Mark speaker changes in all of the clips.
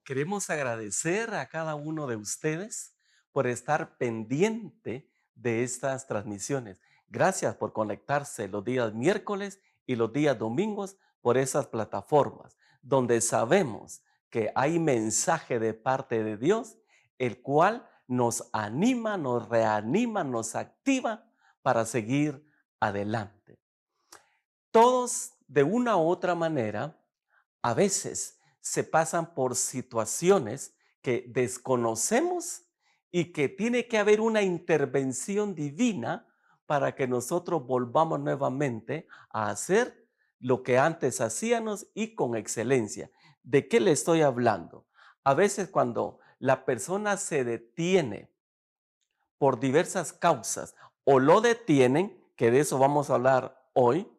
Speaker 1: Queremos agradecer a cada uno de ustedes por estar pendiente de estas transmisiones. Gracias por conectarse los días miércoles y los días domingos por esas plataformas, donde sabemos que hay mensaje de parte de Dios, el cual nos anima, nos reanima, nos activa para seguir adelante. Todos, de una u otra manera, a veces se pasan por situaciones que desconocemos y que tiene que haber una intervención divina para que nosotros volvamos nuevamente a hacer lo que antes hacíamos y con excelencia. ¿De qué le estoy hablando? A veces cuando la persona se detiene por diversas causas o lo detienen, que de eso vamos a hablar hoy,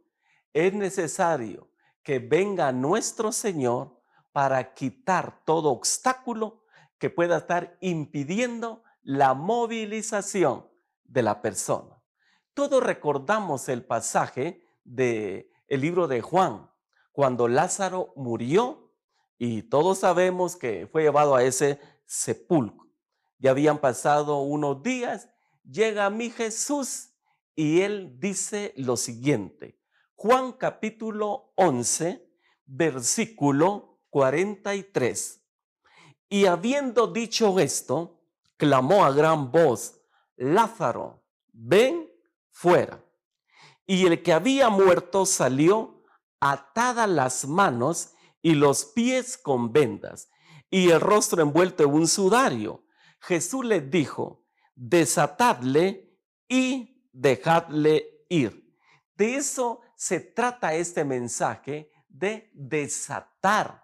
Speaker 1: es necesario que venga nuestro Señor para quitar todo obstáculo que pueda estar impidiendo la movilización de la persona. Todos recordamos el pasaje del libro de Juan, cuando Lázaro murió y todos sabemos que fue llevado a ese sepulcro. Ya habían pasado unos días, llega a mí Jesús y él dice lo siguiente. Juan capítulo 11, versículo 43. Y habiendo dicho esto, clamó a gran voz, Lázaro, ven fuera. Y el que había muerto salió atadas las manos y los pies con vendas, y el rostro envuelto en un sudario. Jesús les dijo, desatadle y dejadle ir. De eso se trata este mensaje, de desatar.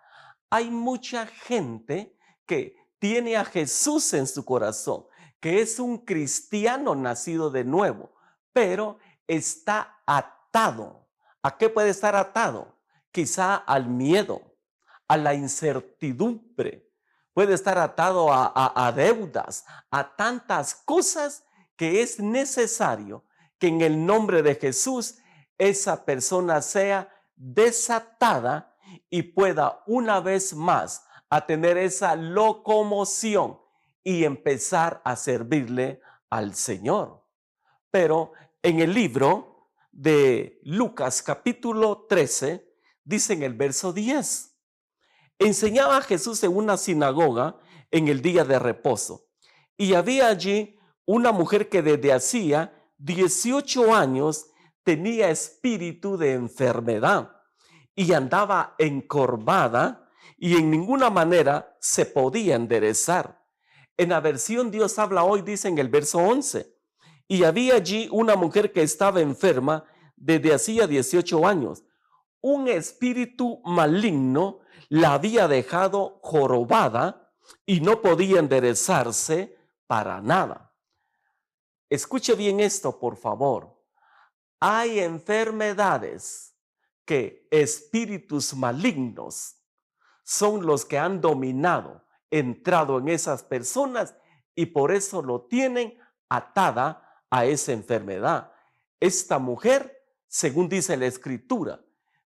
Speaker 1: Hay mucha gente que tiene a Jesús en su corazón, que es un cristiano nacido de nuevo, pero está atado. ¿A qué puede estar atado? Quizá al miedo, a la incertidumbre. Puede estar atado a deudas, a tantas cosas que es necesario que en el nombre de Jesús esa persona sea desatada y pueda una vez más a tener esa locomoción y empezar a servirle al Señor. Pero en el libro de Lucas capítulo 13, dice en el verso 10, enseñaba a Jesús en una sinagoga en el día de reposo, y había allí una mujer que desde hacía 18 años tenía espíritu de enfermedad y andaba encorvada y en ninguna manera se podía enderezar. En la versión Dios habla hoy dice en el verso 11, y había allí una mujer que estaba enferma desde hacía 18 años. Un espíritu maligno la había dejado jorobada y no podía enderezarse para nada. Escuche bien esto, por favor. Hay enfermedades que espíritus malignos son los que han dominado, entrado en esas personas y por eso lo tienen atada a esa enfermedad. Esta mujer, según dice la escritura,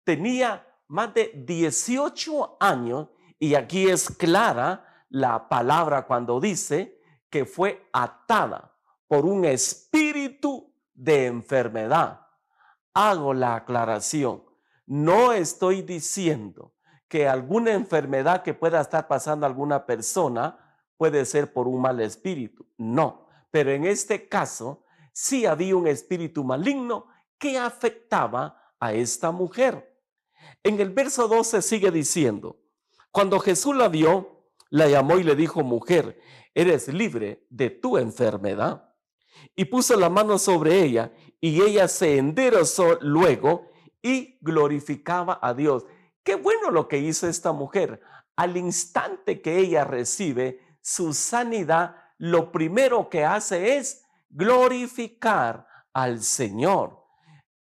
Speaker 1: tenía más de 18 años y aquí es clara la palabra cuando dice que fue atada por un espíritu de enfermedad. Hago la aclaración. No estoy diciendo que alguna enfermedad que pueda estar pasando a alguna persona puede ser por un mal espíritu. No, pero en este caso sí había un espíritu maligno que afectaba a esta mujer. En el verso 12 sigue diciendo, cuando Jesús la vio, la llamó y le dijo, mujer, eres libre de tu enfermedad. Y puso la mano sobre ella y ella se enderezó luego y glorificaba a Dios. Qué bueno lo que hizo esta mujer. Al instante que ella recibe su sanidad, lo primero que hace es glorificar al Señor.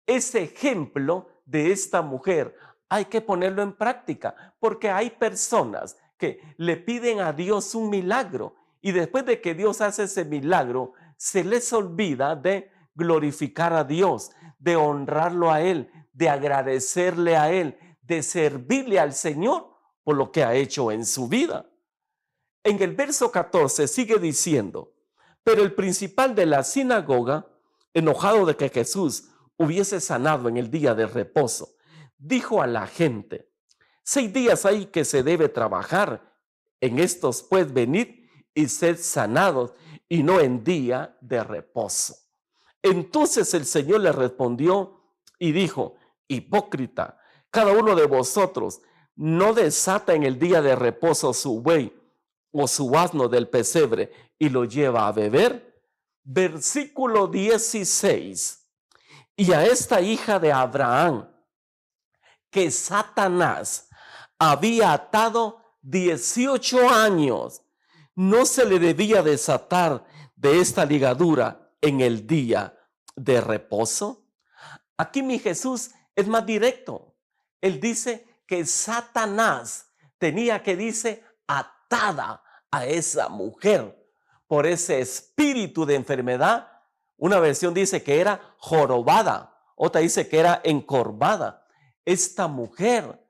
Speaker 1: Ese ejemplo de esta mujer hay que ponerlo en práctica porque hay personas que le piden a Dios un milagro y después de que Dios hace ese milagro, se les olvida de glorificar a Dios, de honrarlo a Él, de agradecerle a Él, de servirle al Señor por lo que ha hecho en su vida. En el verso 14 sigue diciendo, pero el principal de la sinagoga, enojado de que Jesús hubiese sanado en el día de reposo, dijo a la gente, 6 días hay que se debe trabajar, en estos pues venid y sed sanados, y no en día de reposo. Entonces el Señor le respondió y dijo, hipócrita, cada uno de vosotros no desata en el día de reposo su buey o su asno del pesebre y lo lleva a beber. Versículo 16. Y a esta hija de Abraham, que Satanás había atado 18 años, no se le debía desatar de esta ligadura en el día de reposo. Aquí mi Jesús es más directo. Él dice que Satanás tenía que, dice, atada a esa mujer por ese espíritu de enfermedad. Una versión dice que era jorobada, otra dice que era encorvada. Esta mujer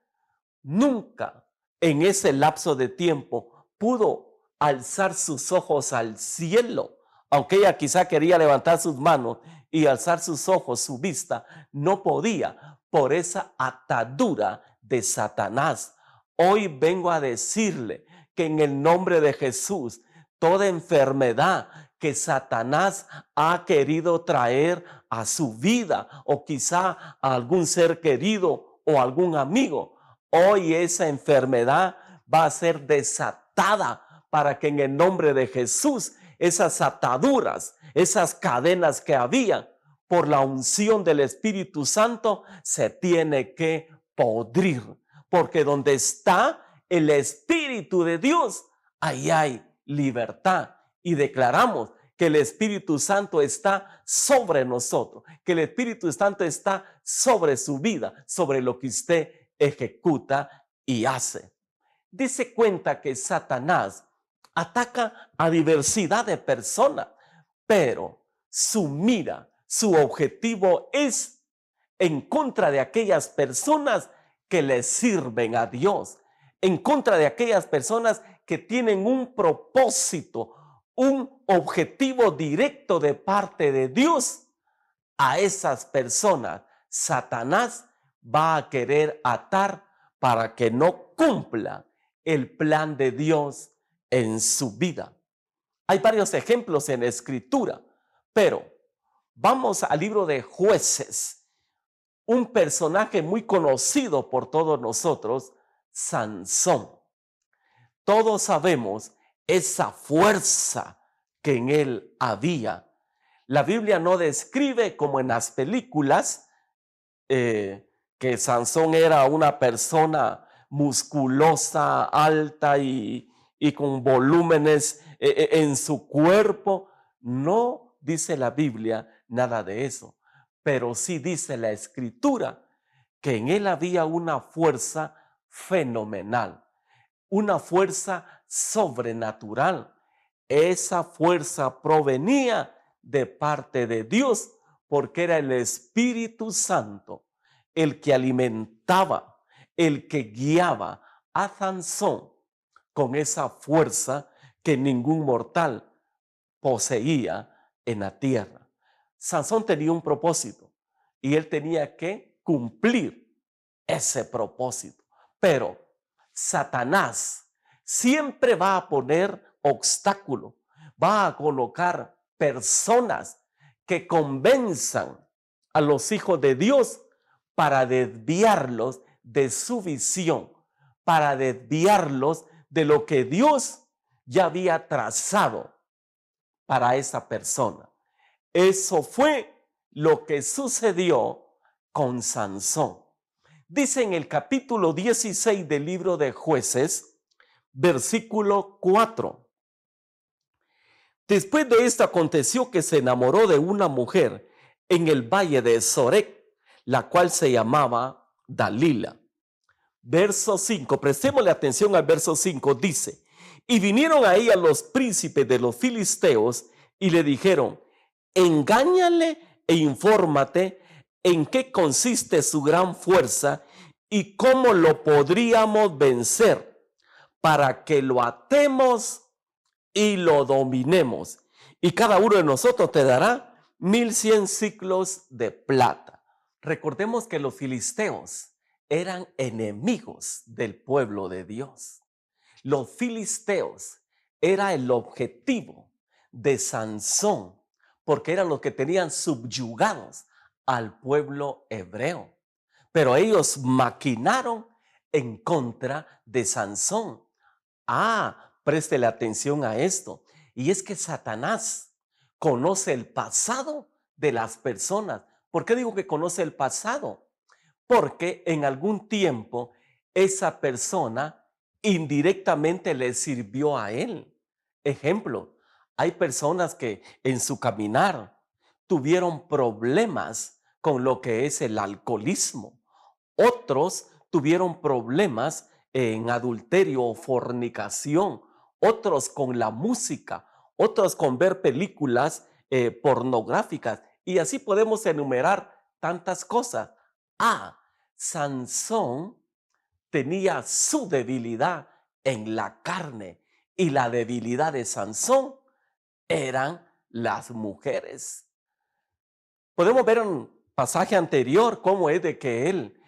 Speaker 1: nunca en ese lapso de tiempo pudo alzar sus ojos al cielo, aunque ella quizá quería levantar sus manos y alzar sus ojos, su vista, no podía por esa atadura de Satanás. Hoy vengo a decirle que en el nombre de Jesús, toda enfermedad que Satanás ha querido traer a su vida o quizá a algún ser querido o algún amigo, hoy esa enfermedad va a ser desatada para que en el nombre de Jesús esas ataduras, esas cadenas que había por la unción del Espíritu Santo se tiene que podrir, porque donde está el Espíritu de Dios, ahí hay libertad. Y declaramos que el Espíritu Santo está sobre nosotros, que el Espíritu Santo está sobre su vida, sobre lo que usted ejecuta y hace. Dese cuenta que Satanás ataca a diversidad de personas, pero su mira, su objetivo es en contra de aquellas personas que le sirven a Dios, en contra de aquellas personas que tienen un propósito, un objetivo directo de parte de Dios. A esas personas Satanás va a querer atar para que no cumpla el plan de Dios en su vida. Hay varios ejemplos en la Escritura, pero vamos al libro de Jueces, un personaje muy conocido por todos nosotros, Sansón. Todos sabemos esa fuerza que en él había. La Biblia no describe como en las películas que Sansón era una persona musculosa, alta y con volúmenes en su cuerpo. No dice la Biblia nada de eso, pero sí dice la Escritura que en él había una fuerza fenomenal, una fuerza sobrenatural. Esa fuerza provenía de parte de Dios, porque era el Espíritu Santo el que alimentaba, el que guiaba a Sansón con esa fuerza que ningún mortal poseía en la tierra. Sansón tenía un propósito y él tenía que cumplir ese propósito. Pero Satanás siempre va a poner obstáculos, va a colocar personas que convenzan a los hijos de Dios para desviarlos de su visión, para desviarlos de lo que Dios ya había trazado para esa persona. Eso fue lo que sucedió con Sansón. Dice en el capítulo 16 del libro de Jueces, versículo 4. Después de esto aconteció que se enamoró de una mujer en el valle de Sorek, la cual se llamaba Dalila. Verso 5, prestémosle atención al verso 5, dice, y vinieron a ella los príncipes de los filisteos y le dijeron, engáñale e infórmate en qué consiste su gran fuerza y cómo lo podríamos vencer, para que lo atemos y lo dominemos. Y cada uno de nosotros te dará 1100 ciclos de plata. Recordemos que los filisteos eran enemigos del pueblo de Dios. Los filisteos era el objetivo de Sansón, porque eran los que tenían subyugados al pueblo hebreo. Pero ellos maquinaron en contra de Sansón. Préstele atención a esto. Y es que Satanás conoce el pasado de las personas. ¿Por qué digo que conoce el pasado? Porque en algún tiempo esa persona indirectamente le sirvió a él. Ejemplo, hay personas que en su caminar tuvieron problemas con lo que es el alcoholismo. Otros tuvieron problemas en adulterio o fornicación, otros con la música, otros con ver películas pornográficas, y así podemos enumerar tantas cosas. Sansón tenía su debilidad en la carne, y la debilidad de Sansón eran las mujeres. Podemos ver en un pasaje anterior cómo es de que él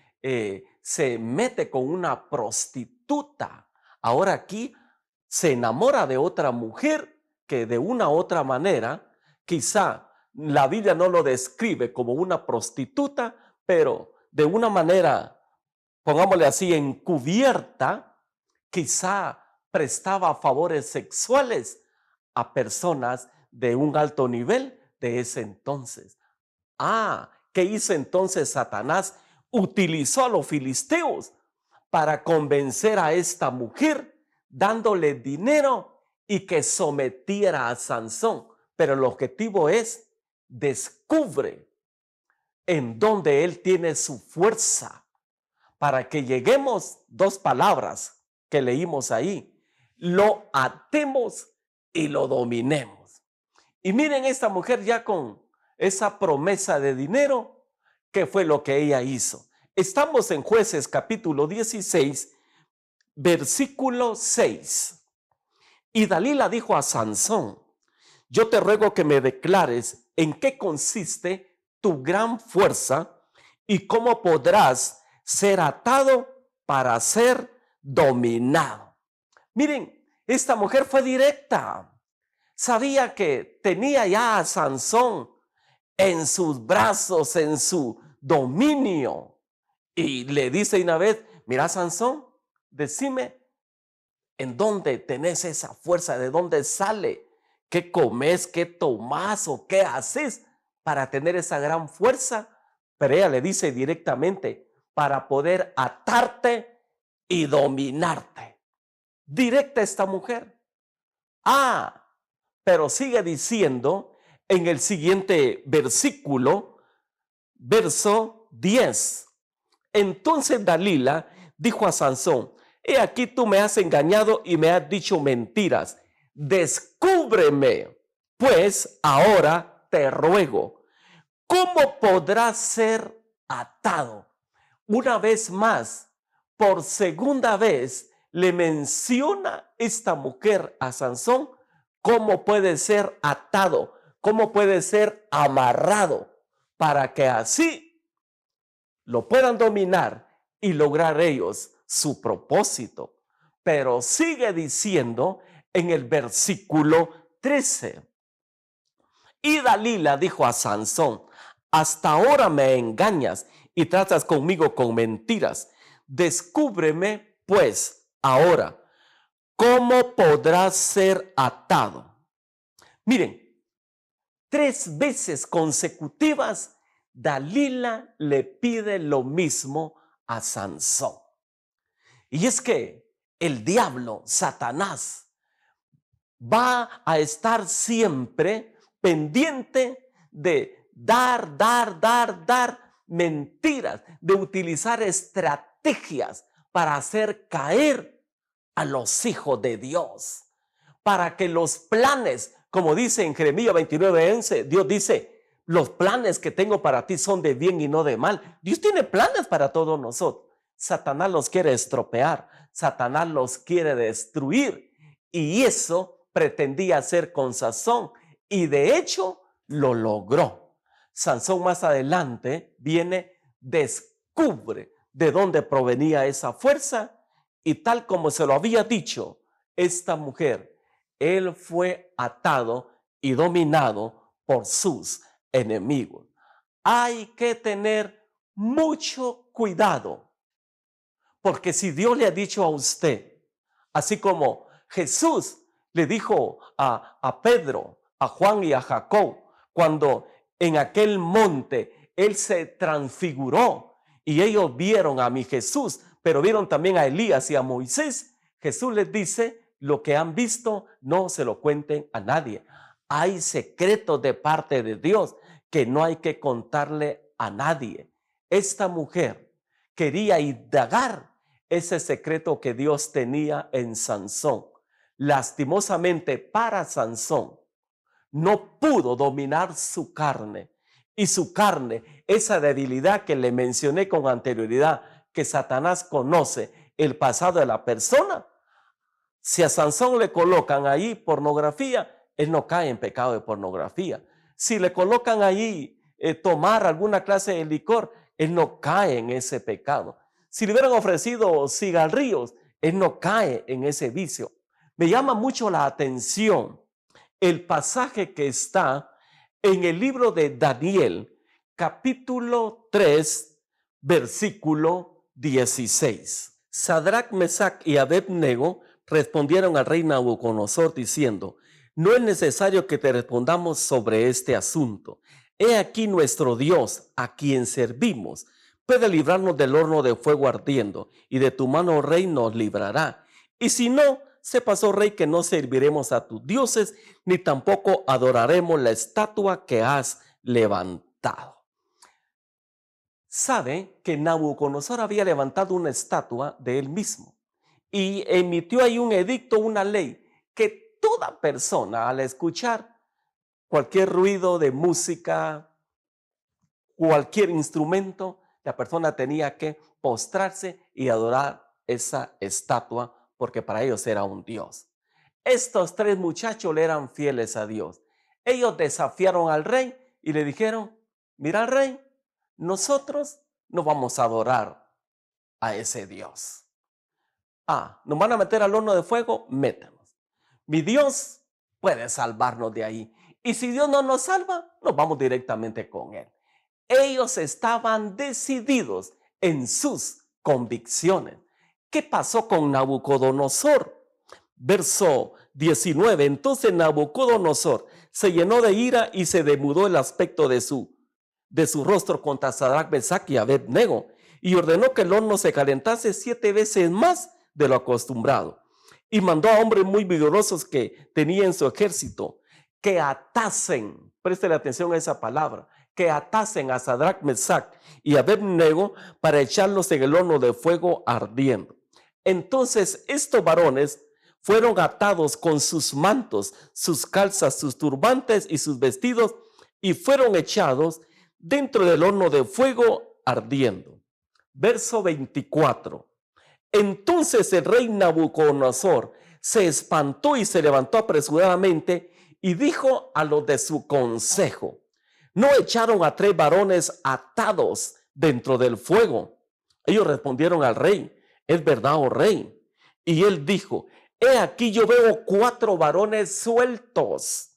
Speaker 1: se mete con una prostituta. Ahora aquí se enamora de otra mujer que de una u otra manera, quizá la Biblia no lo describe como una prostituta, pero de una manera, pongámosle así, encubierta, quizá prestaba favores sexuales a personas de un alto nivel de ese entonces. ¿Qué hizo entonces Satanás? Utilizó a los filisteos para convencer a esta mujer, dándole dinero y que sometiera a Sansón. Pero el objetivo es: descubre en dónde él tiene su fuerza, para que lleguemos, dos palabras que leímos ahí, lo atemos y lo dominemos. Y miren esta mujer ya con esa promesa de dinero, ¿qué fue lo que ella hizo? Estamos en Jueces capítulo 16, versículo 6. Y Dalila dijo a Sansón: yo te ruego que me declares en qué consiste tu gran fuerza y cómo podrás ser atado para ser dominado. Miren, esta mujer fue directa. Sabía que tenía ya a Sansón en sus brazos, en su dominio. Y le dice una vez: mira, Sansón, decime en dónde tenés esa fuerza, de dónde sale, qué comes, qué tomás o qué haces para tener esa gran fuerza. Pero ella le dice directamente: para poder atarte y dominarte. Directa esta mujer. Pero sigue diciendo en el siguiente versículo, verso 10. Entonces Dalila dijo a Sansón: he aquí tú me has engañado y me has dicho mentiras. Descúbreme, pues ahora te ruego, ¿cómo podrás ser atado? Una vez más, por segunda vez, le menciona esta mujer a Sansón cómo puede ser atado, cómo puede ser amarrado, para que así lo puedan dominar y lograr ellos su propósito. Pero sigue diciendo en el versículo 13. Y Dalila dijo a Sansón: hasta ahora me engañas y tratas conmigo con mentiras. Descúbreme pues ahora cómo podrás ser atado. Miren, 3 veces consecutivas Dalila le pide lo mismo a Sansón. Y es que el diablo, Satanás, va a estar siempre pendiente de dar mentiras, de utilizar estrategias para hacer caer a los hijos de Dios, para que los planes, como dice en Jeremías 29:11, Dios dice: los planes que tengo para ti son de bien y no de mal. Dios tiene planes para todos nosotros. Satanás los quiere estropear, Satanás los quiere destruir, y eso pretendía hacer con Sansón y de hecho lo logró. Sansón más adelante descubre de dónde provenía esa fuerza y tal como se lo había dicho esta mujer, él fue atado y dominado por sus enemigos. Hay que tener mucho cuidado, porque si Dios le ha dicho a usted, así como Jesús le dijo a Pedro, a Juan y a Jacob, cuando en aquel monte él se transfiguró y ellos vieron a mi Jesús, pero vieron también a Elías y a Moisés, Jesús les dice, lo que han visto no se lo cuenten a nadie. Hay secretos de parte de Dios que no hay que contarle a nadie. Esta mujer quería indagar ese secreto que Dios tenía en Sansón. Lastimosamente para Sansón no pudo dominar su carne. Y su carne, esa debilidad que le mencioné con anterioridad, que Satanás conoce el pasado de la persona. Si a Sansón le colocan ahí pornografía, él no cae en pecado de pornografía. Si le colocan ahí tomar alguna clase de licor, él no cae en ese pecado. Si le hubieran ofrecido cigarrillos, él no cae en ese vicio. Me llama mucho la atención el pasaje que está en el libro de Daniel, capítulo 3, versículo 16. Sadrac, Mesac y Abed-nego respondieron al rey Nabucodonosor diciendo, no es necesario que te respondamos sobre este asunto. He aquí nuestro Dios, a quien servimos, puede librarnos del horno de fuego ardiendo, y de tu mano, rey, nos librará. Y si no, sepas, oh rey, que no serviremos a tus dioses, ni tampoco adoraremos la estatua que has levantado. Sabe que Nabucodonosor había levantado una estatua de él mismo y emitió ahí un edicto, una ley, que toda persona al escuchar cualquier ruido de música, cualquier instrumento, la persona tenía que postrarse y adorar esa estatua porque para ellos era un dios. Estos tres muchachos le eran fieles a Dios. Ellos desafiaron al rey y le dijeron, mira rey, nosotros no vamos a adorar a ese Dios. ¿Nos van a meter al horno de fuego? Métanos. Mi Dios puede salvarnos de ahí. Y si Dios no nos salva, nos vamos directamente con Él. Ellos estaban decididos en sus convicciones. ¿Qué pasó con Nabucodonosor? Verso 19. Entonces Nabucodonosor se llenó de ira y se demudó el aspecto de su rostro contra Sadrac, Mesac y Abed-nego, y ordenó que el horno se calentase 7 veces más de lo acostumbrado. Y mandó a hombres muy vigorosos que tenía en su ejército que atasen, préstele atención a esa palabra, que atasen a Sadrac, Mesac y Abed-nego para echarlos en el horno de fuego ardiendo. Entonces estos varones fueron atados con sus mantos, sus calzas, sus turbantes y sus vestidos, y fueron echados dentro del horno de fuego ardiendo. Verso 24. Entonces el rey Nabucodonosor se espantó y se levantó apresuradamente y dijo a los de su consejo, ¿no echaron a 3 varones atados dentro del fuego? Ellos respondieron al rey, es verdad, oh rey. Y él dijo, he aquí yo veo 4 varones sueltos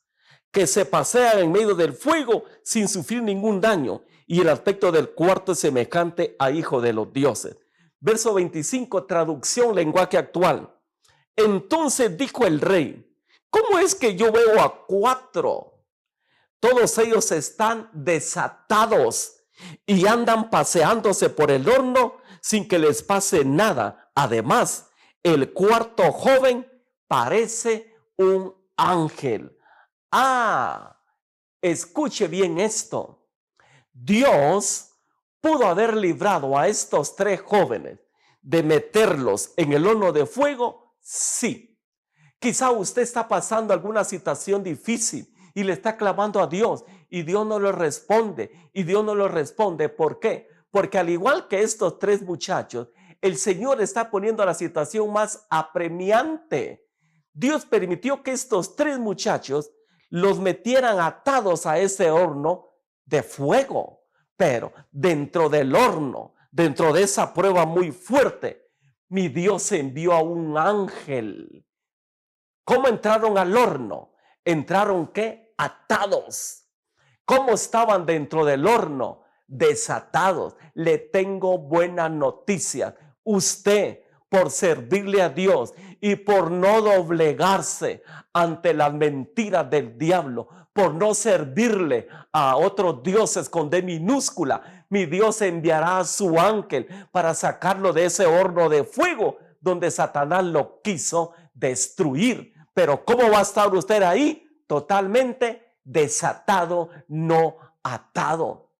Speaker 1: que se pasean en medio del fuego sin sufrir ningún daño, y el aspecto del cuarto es semejante a hijo de los dioses. Verso 25, traducción lenguaje actual. Entonces dijo el rey, ¿cómo es que yo veo a 4? Todos ellos están desatados y andan paseándose por el horno sin que les pase nada. Además, el cuarto joven parece un ángel. Escuche bien esto. Dios pudo haber librado a estos 3 jóvenes de meterlos en el horno de fuego, sí. Quizá usted está pasando alguna situación difícil y le está clamando a Dios y Dios no lo responde. Y Dios no lo responde, ¿por qué? Porque al igual que estos 3 muchachos, el Señor está poniendo la situación más apremiante. Dios permitió que estos 3 muchachos los metieran atados a ese horno de fuego. Pero dentro del horno, dentro de esa prueba muy fuerte, mi Dios envió a un ángel. ¿Cómo entraron al horno? Entraron, ¿qué? Atados. ¿Cómo estaban dentro del horno? Desatados. Le tengo buena noticia. Usted, por servirle a Dios y por no doblegarse ante las mentiras del diablo, por no servirle a otros dioses con D minúscula, mi Dios enviará a su ángel para sacarlo de ese horno de fuego donde Satanás lo quiso destruir. Pero ¿cómo va a estar usted ahí? Totalmente desatado, no atado.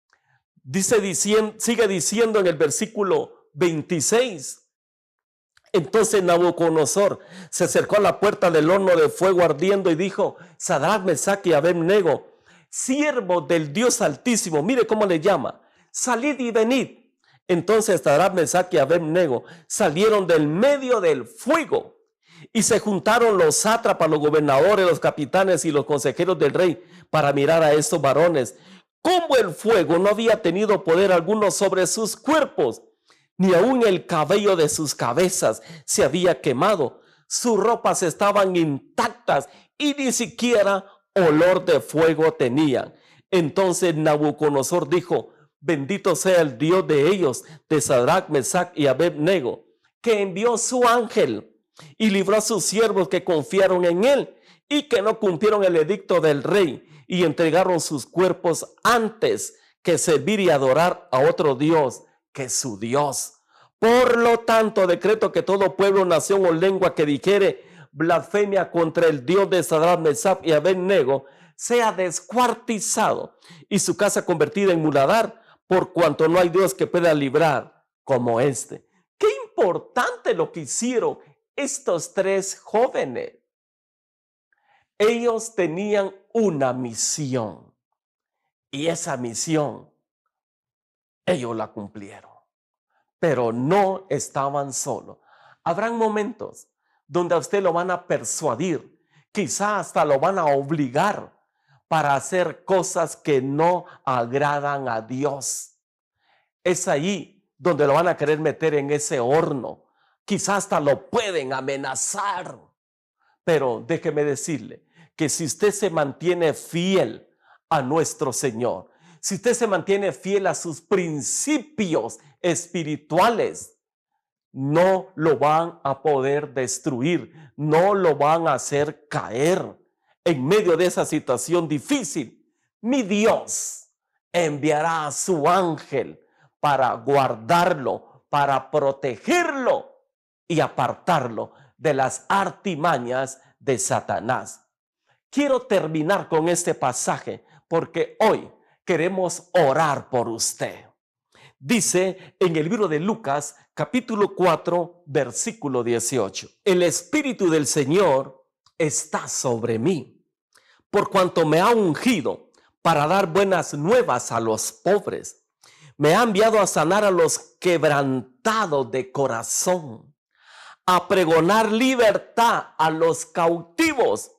Speaker 1: Sigue diciendo en el versículo 26. Entonces Nabucodonosor se acercó a la puerta del horno de fuego ardiendo y dijo: Sadrach, Mesach y Abed-nego, siervos del Dios Altísimo, mire cómo le llama, salid y venid. Entonces Sadrach, Mesach y Abed-nego salieron del medio del fuego y se juntaron los sátrapas, los gobernadores, los capitanes y los consejeros del rey para mirar a estos varones. Como el fuego no había tenido poder alguno sobre sus cuerpos, ni aun el cabello de sus cabezas se había quemado. Sus ropas estaban intactas y ni siquiera olor de fuego tenían. Entonces Nabucodonosor dijo: bendito sea el Dios de ellos, de Sadrach, Mesach y Abed-nego, que envió su ángel y libró a sus siervos que confiaron en él y que no cumplieron el edicto del rey y entregaron sus cuerpos antes que servir y adorar a otro Dios que su Dios. Por lo tanto, decreto que todo pueblo, nación o lengua que dijere blasfemia contra el Dios de Sadrach, Mesach y Abed-nego sea descuartizado y su casa convertida en muladar, por cuanto no hay Dios que pueda librar como este. Qué importante lo que hicieron estos 3 jóvenes. Ellos tenían una misión y esa misión ellos la cumplieron, pero no estaban solos. Habrán momentos donde a usted lo van a persuadir, quizá hasta lo van a obligar para hacer cosas que no agradan a Dios. Es ahí donde lo van a querer meter en ese horno. Quizá hasta lo pueden amenazar. Pero déjeme decirle que si usted se mantiene fiel a nuestro Señor, si usted se mantiene fiel a sus principios espirituales, no lo van a poder destruir, no lo van a hacer caer en medio de esa situación difícil. Mi Dios enviará a su ángel para guardarlo, para protegerlo y apartarlo de las artimañas de Satanás. Quiero terminar con este pasaje porque hoy queremos orar por usted. Dice en el libro de Lucas, capítulo 4, versículo 18: el Espíritu del Señor está sobre mí, por cuanto me ha ungido para dar buenas nuevas a los pobres. Me ha enviado a sanar a los quebrantados de corazón, a pregonar libertad a los cautivos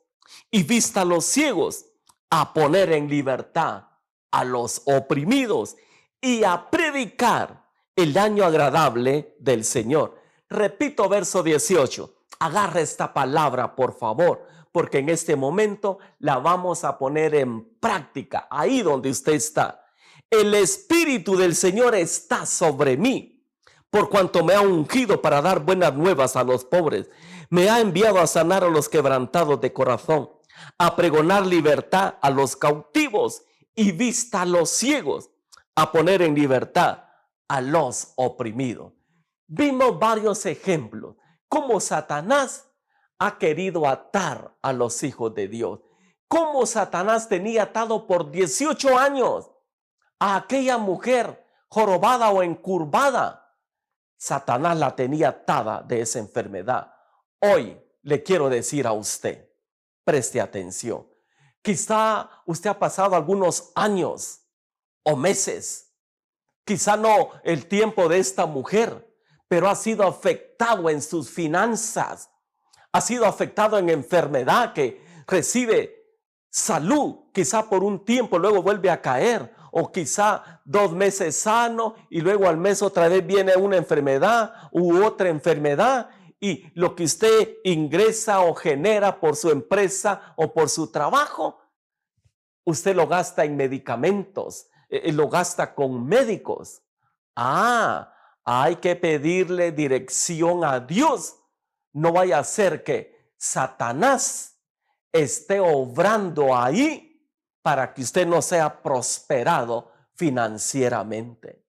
Speaker 1: y vista a los ciegos, a poner en libertad a los oprimidos y a predicar el año agradable del Señor. Repito, verso 18. Agarra esta palabra, por favor, porque en este momento la vamos a poner en práctica, ahí donde usted está. El Espíritu del Señor está sobre mí, por cuanto me ha ungido para dar buenas nuevas a los pobres. Me ha enviado a sanar a los quebrantados de corazón, a pregonar libertad a los cautivos y vista a los ciegos, a poner en libertad a los oprimidos. Vimos varios ejemplos cómo Satanás ha querido atar a los hijos de Dios, cómo Satanás tenía atado por 18 años a aquella mujer jorobada o encurvada. Satanás la tenía atada de esa enfermedad. Hoy le quiero decir a usted, preste atención. Quizá usted ha pasado algunos años o meses, quizá no el tiempo de esta mujer, pero ha sido afectado en sus finanzas, ha sido afectado en enfermedad, que recibe salud, quizá por un tiempo, luego vuelve a caer, o quizá 2 meses sano y luego al mes otra vez viene una enfermedad u otra enfermedad, y lo que usted ingresa o genera por su empresa o por su trabajo, usted lo gasta en medicamentos, lo gasta con médicos. Hay que pedirle dirección a Dios. No vaya a ser que Satanás esté obrando ahí para que usted no sea prosperado financieramente.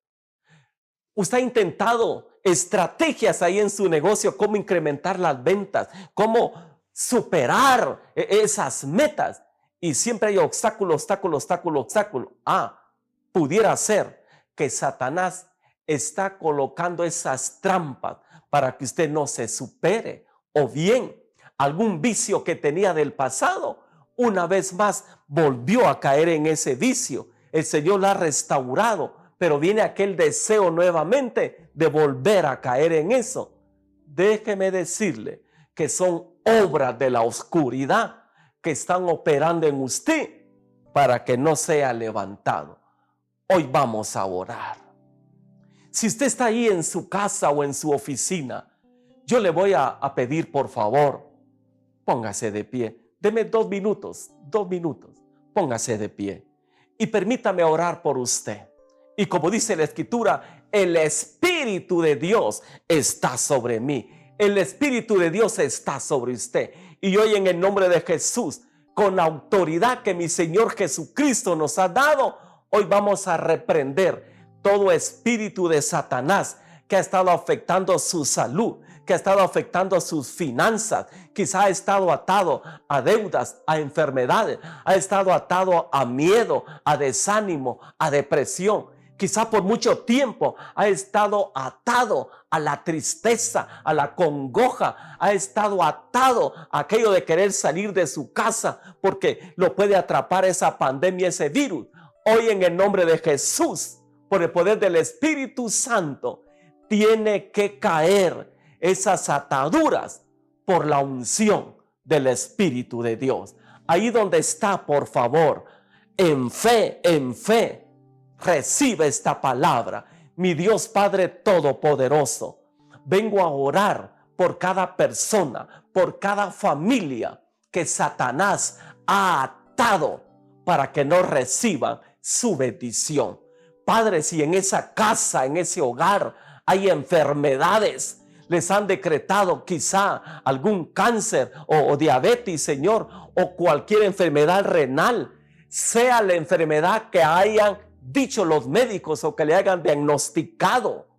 Speaker 1: Usted ha intentado estrategias ahí en su negocio, cómo incrementar las ventas, cómo superar esas metas, y siempre hay obstáculo. Pudiera ser que Satanás está colocando esas trampas para que usted no se supere, o bien algún vicio que tenía del pasado, una vez más volvió a caer en ese vicio. El Señor la ha restaurado, pero viene aquel deseo nuevamente de volver a caer en eso. Déjeme decirle que son obras de la oscuridad que están operando en usted para que no sea levantado. Hoy vamos a orar. Si usted está ahí en su casa o en su oficina, yo le voy a pedir, por favor, póngase de pie. Deme 2 minutos, póngase de pie y permítame orar por usted. Y como dice la Escritura, el Espíritu de Dios está sobre mí. El Espíritu de Dios está sobre usted. Y hoy, en el nombre de Jesús, con la autoridad que mi Señor Jesucristo nos ha dado, hoy vamos a reprender todo espíritu de Satanás que ha estado afectando su salud, que ha estado afectando sus finanzas. Quizá ha estado atado a deudas, a enfermedades, ha estado atado a miedo, a desánimo, a depresión. Quizá por mucho tiempo ha estado atado a la tristeza, a la congoja, ha estado atado a aquello de querer salir de su casa porque lo puede atrapar esa pandemia, ese virus. Hoy, en el nombre de Jesús, por el poder del Espíritu Santo, tiene que caer esas ataduras por la unción del Espíritu de Dios. Ahí donde está, por favor, en fe, recibe esta palabra. Mi Dios Padre Todopoderoso, vengo a orar por cada persona, por cada familia que Satanás ha atado para que no reciban su bendición. Padre, si en esa casa, en ese hogar hay enfermedades, les han decretado quizá algún cáncer o diabetes, Señor, o cualquier enfermedad renal, sea la enfermedad que hayan dicho los médicos o que le hayan diagnosticado,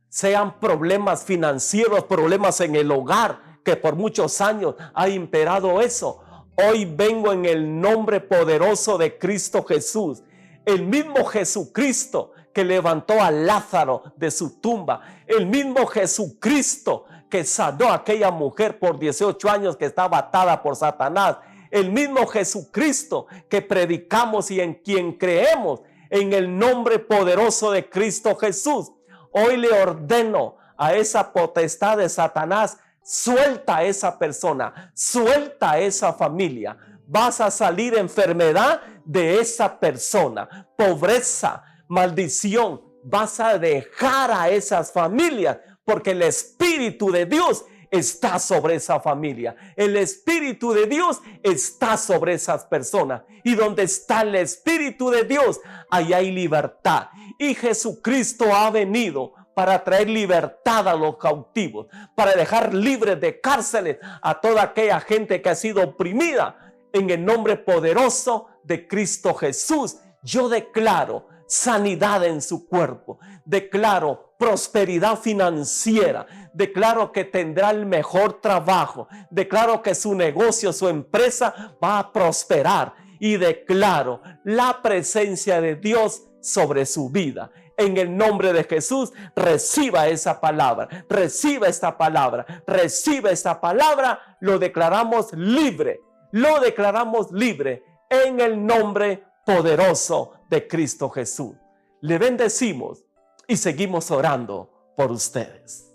Speaker 1: sean problemas financieros, problemas en el hogar, que por muchos años ha imperado eso. Hoy vengo en el nombre poderoso de Cristo Jesús, el mismo Jesucristo que levantó a Lázaro de su tumba, el mismo Jesucristo que sanó a aquella mujer por 18 años que estaba atada por Satanás, el mismo Jesucristo que predicamos y en quien creemos, en el nombre poderoso de Cristo Jesús. Hoy le ordeno a esa potestad de Satanás: suelta a esa persona, suelta a esa familia. Vas a salir enfermedad de esa persona, pobreza, maldición. Vas a dejar a esas familias, porque el Espíritu de Dios está sobre esa familia. El Espíritu de Dios está sobre esas personas. Y donde está el Espíritu de Dios, ahí hay libertad. Y Jesucristo ha venido para traer libertad a los cautivos, para dejar libres de cárceles a toda aquella gente que ha sido oprimida. En el nombre poderoso de Cristo Jesús, yo declaro sanidad en su cuerpo, declaro prosperidad financiera, declaro que tendrá el mejor trabajo, declaro que su negocio, su empresa va a prosperar, y declaro la presencia de Dios sobre su vida. En el nombre de Jesús, reciba esa palabra, reciba esta palabra, reciba esta palabra. Lo declaramos libre en el nombre poderoso de Cristo Jesús. Le bendecimos y seguimos orando por ustedes.